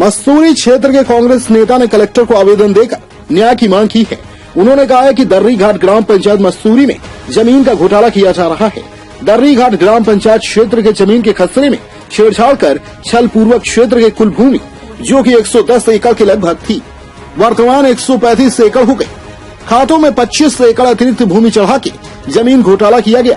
मस्तूरी क्षेत्र के कांग्रेस नेता ने कलेक्टर को आवेदन देकर न्याय की मांग की है। उन्होंने कहा है कि दर्री घाट ग्राम पंचायत मस्तूरी में जमीन का घोटाला किया जा रहा है। दर्री घाट ग्राम पंचायत क्षेत्र के जमीन के खसरे में छेड़छाड़ कर छल पूर्वक क्षेत्र के कुल भूमि जो कि 110 एकड़ के लगभग थी, वर्तमान 135 एकड़ हो गई। खातों में 25 एकड़ अतिरिक्त भूमि चढ़ा के जमीन घोटाला किया गया।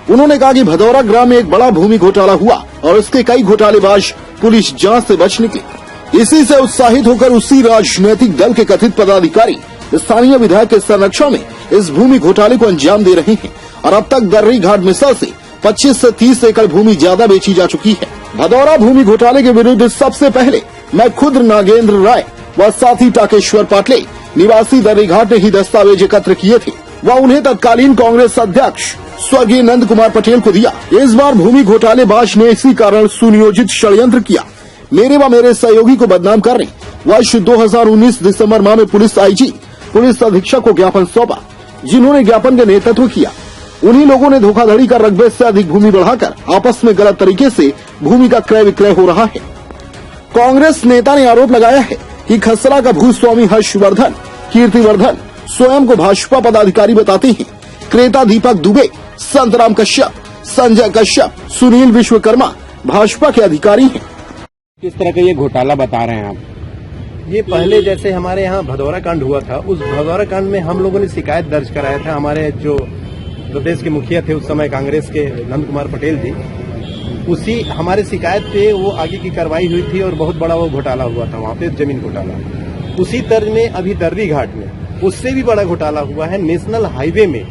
उन्होंने कहा कि भदौरा ग्राम में एक बड़ा भूमि घोटाला हुआ और इसके कई घोटालेबाज पुलिस जांच से बच निकले। इसी से उत्साहित होकर उसी राजनीतिक दल के कथित पदाधिकारी स्थानीय विधायक के संरक्षण में इस भूमि घोटाले को अंजाम दे रहे हैं और अब तक दर्री घाट मिसल से 25 से 30 एकड़ भूमि ज्यादा बेची जा चुकी है। भदौरा भूमि घोटाले के विरुद्ध सबसे पहले मैं खुद नागेंद्र राय व साथी टाकेश्वर पाटले निवासी दर्री घाट ने ही दस्तावेज एकत्र किए थे व उन्हें तत्कालीन कांग्रेस अध्यक्ष स्वर्गीय नंद कुमार पटेल को दिया। इस बार भूमि घोटालेबाज ने इसी कारण सुनियोजित षड्यंत्र किया, मेरे व मेरे सहयोगी को बदनाम करने वर्ष 2019 दिसंबर माह में पुलिस आईजी पुलिस अधीक्षक को ज्ञापन सौंपा, जिन्होंने ज्ञापन का नेतृत्व किया। उन्हीं लोगों ने धोखाधड़ी कर रकबे से अधिक भूमि बढ़ाकर आपस में गलत तरीके से भूमि का क्रय विक्रय हो रहा है। कांग्रेस नेता ने आरोप लगाया है कि खसरा का भूस्वामी हर्षवर्धन कीर्तिवर्धन स्वयं को भाजपा पदाधिकारी बताते हैं। क्रेता दीपक दुबे, संतराम कश्यप, संजय कश्यप, सुनील विश्वकर्मा भाजपा के अधिकारी हैं। किस तरह का ये घोटाला बता रहे हैं आप? ये पहले जैसे हमारे यहाँ भदौरा कांड हुआ था, उस भदौरा कांड में हम लोगों ने शिकायत दर्ज कराया था। हमारे जो प्रदेश के मुखिया थे उस समय कांग्रेस के नंद कुमार पटेल जी, उसी हमारे शिकायत पे वो आगे की कार्रवाई हुई थी और बहुत बड़ा वो घोटाला हुआ था वहाँ पे, जमीन घोटाला। उसी तर्ज में अभी दर्री घाट में उससे भी बड़ा घोटाला हुआ है। नेशनल हाईवे में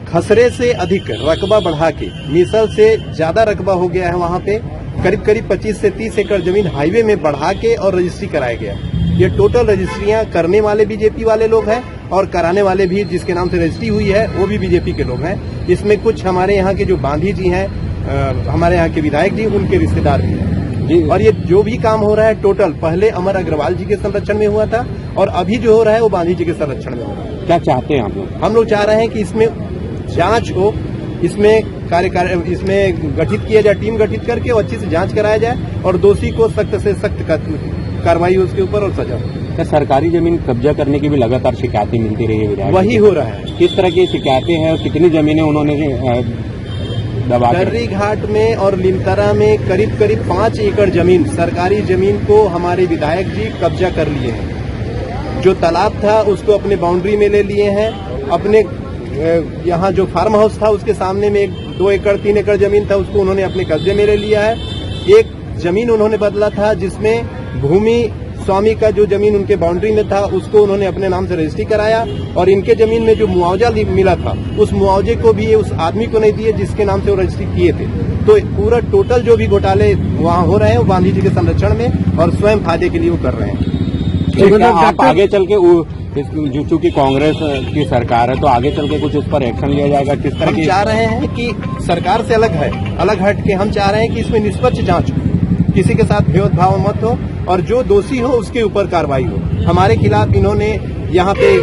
खसरे से अधिक रकबा बढ़ा के मिसल से ज्यादा रकबा हो गया है। वहाँ पे करीब करीब 25 से 30 एकड़ जमीन हाईवे में बढ़ा के और रजिस्ट्री कराया गया। ये टोटल रजिस्ट्रियां करने वाले बीजेपी वाले लोग हैं और कराने वाले भी जिसके नाम से रजिस्ट्री हुई है वो भी बीजेपी के लोग हैं। इसमें कुछ हमारे यहाँ के जो बांधी जी हैं, हमारे यहाँ के विधायक जी, उनके रिश्तेदार भी हैं। और ये जो भी काम हो रहा है टोटल पहले अमर अग्रवाल जी के संरक्षण में हुआ था और अभी जो हो रहा है वो बांधी जी के संरक्षण में हो रहा है। क्या चाहते हैं आप लोग? हम लोग चाह रहे हैं कि इसमें जांच हो, इसमें इसमें गठित किया जाए, टीम गठित करके और अच्छी से जांच कराया जाए और दोषी को सख्त से सख्त कार्रवाई हो उसके ऊपर और सजा हो। क्या सरकारी जमीन कब्जा करने की भी लगातार शिकायतें मिलती रही है विधायक? वही हो रहा है। किस तरह की शिकायतें हैं और कितनी जमीनें उन्होंने दबा? दर्री घाट में और लिमतरा में करीब करीब 5 एकड़ जमीन, सरकारी जमीन को हमारे विधायक जी कब्जा कर लिए हैं। जो तालाब था उसको अपने बाउंड्री में ले लिए हैं। अपने यहाँ जो फार्म हाउस था उसके सामने में 2 एकड़ 3 एकड़ जमीन था, उसको उन्होंने अपने कब्जे में ले लिया है। एक जमीन उन्होंने बदला था जिसमें भूमि स्वामी का जो जमीन उनके बाउंड्री में था उसको उन्होंने अपने नाम से रजिस्ट्री कराया और इनके जमीन में जो मुआवजा मिला था उस मुआवजे को भी ये उस आदमी को नहीं दिए जिसके नाम से वो रजिस्ट्री किए थे। तो पूरा टोटल जो भी घोटाले वहाँ हो रहे हैं वो गांधी जी के संरक्षण में और स्वयं फायदे के लिए वो कर रहे हैं। तो आप आगे चल के चूंकि कांग्रेस की सरकार है तो आगे चल के कुछ उस पर एक्शन लिया जाएगा? किस तरह हम चाह रहे हैं कि सरकार से अलग हट के हम चाह रहे हैं कि इसमें निष्पक्ष जांच हो, किसी के साथ भेदभाव मत हो और जो दोषी हो उसके ऊपर कार्रवाई हो। हमारे खिलाफ इन्होंने यहाँ पे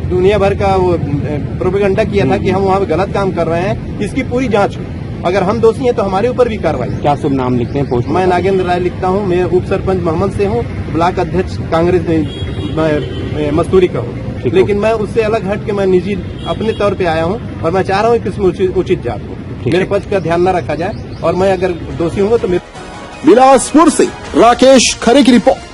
दुनिया भर का वो प्रोपेगेंडा किया था कि हम वहाँ पे गलत काम कर रहे हैं। इसकी पूरी जांच हो, अगर हम दोषी हैं तो हमारे ऊपर भी कार्रवाई। क्या शुभ नाम लिखते हैं? पोस्ट मैं नागेंद्र राय लिखता हूँ। मैं उप सरपंच मोहम्मद से हूँ, ब्लॉक अध्यक्ष कांग्रेस मस्तूरी का हूँ, लेकिन मैं उससे अलग हट के मैं निजी अपने तौर पे आया हूँ और मैं चाह रहा हूँ कि इसमें उचित जांच हो, मेरे पक्ष का ध्यान न रखा जाए और मैं अगर दोषी हूँ तो बिलासपुर से राकेश खरे की रिपोर्ट।